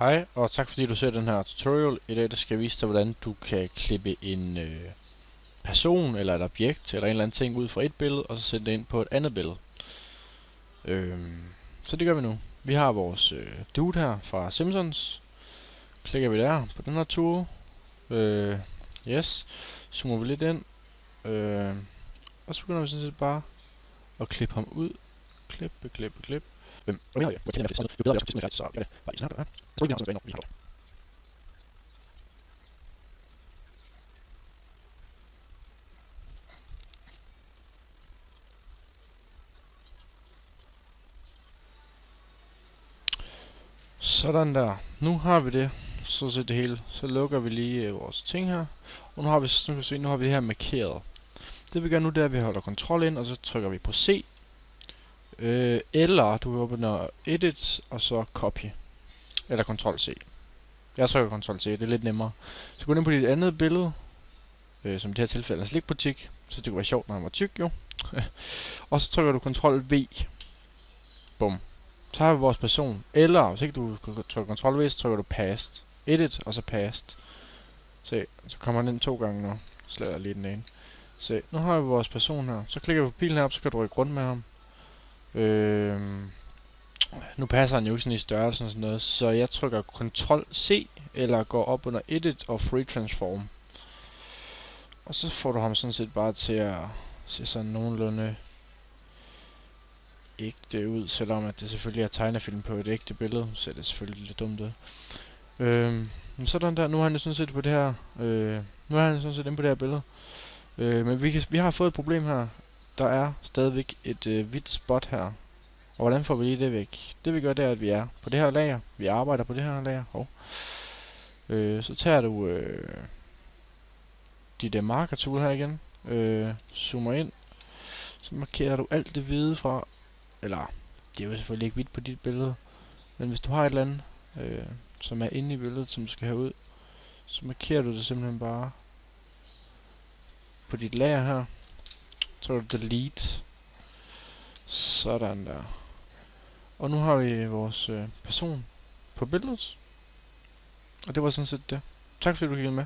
Hej, og tak fordi du ser den her tutorial. I dag der skal jeg vise dig, hvordan du kan klippe en person eller et objekt eller en eller anden ting ud fra et billede, og så sætte det ind på et andet billede. Så det gør vi nu. Vi har vores dude her fra Simpsons. Klikker vi der på den her tool. Yes. Zoomer vi lidt ind. Og så begynder vi sådan set bare at klippe ham ud. Klip. Sådan der. Nu har vi det. Så set det hele. Så lukker vi lige vores ting her. Og nu har vi, nu har vi det her markeret. Det vi gør nu, det er, at vi holder Ctrl ind, og så trykker vi på C. Eller du åbner Edit, og så Copy. Eller Ctrl C. Jeg trykker Ctrl C, det er lidt nemmere. Så gå ind på dit andet billede, som i det her tilfælde er slikbutik. Så det kunne være sjovt, når han var tyk jo. Og så trykker du Ctrl V. Bum. Så har vi vores person. Eller hvis ikke du trykker Ctrl V, så trykker du Past. Edit, og så Past. Se, så kommer han ind 2 gange nu. Sletter lige den ene. Se, nu har vi vores person her. Så klikker vi på pilen herop, så kan du rykke rundt med ham. Nu passer han jo ikke sådan i størrelsen og sådan noget, så jeg trykker Ctrl C, eller går op under Edit og Free Transform. Og så får du ham sådan set bare til at se sådan nogenlunde ægte ud, selvom at det selvfølgelig er tegnefilm på et ægte billede, så er det selvfølgelig lidt dumt ud. Sådan der, nu er han jo sådan set på det her, nu er han sådan set inde på det her billede. Men vi har fået et problem her. Der er stadigvæk et hvidt spot her. Og hvordan får vi lige det væk? Det vi gør, det er, at vi er på det her lager. Vi arbejder på det her lager. Så tager du dit marker tool her igen. Zoomer ind. Så markerer du alt det hvide fra. Eller, det er jo selvfølgelig ikke hvidt på dit billede. Men hvis du har et eller andet, som er inde i billedet, som du skal have ud, så markerer du det simpelthen bare på dit lager her. Så trykker du delete. Sådan der. Og nu har vi vores person på billedet. Og det var sådan set det. Tak fordi du kiggede med.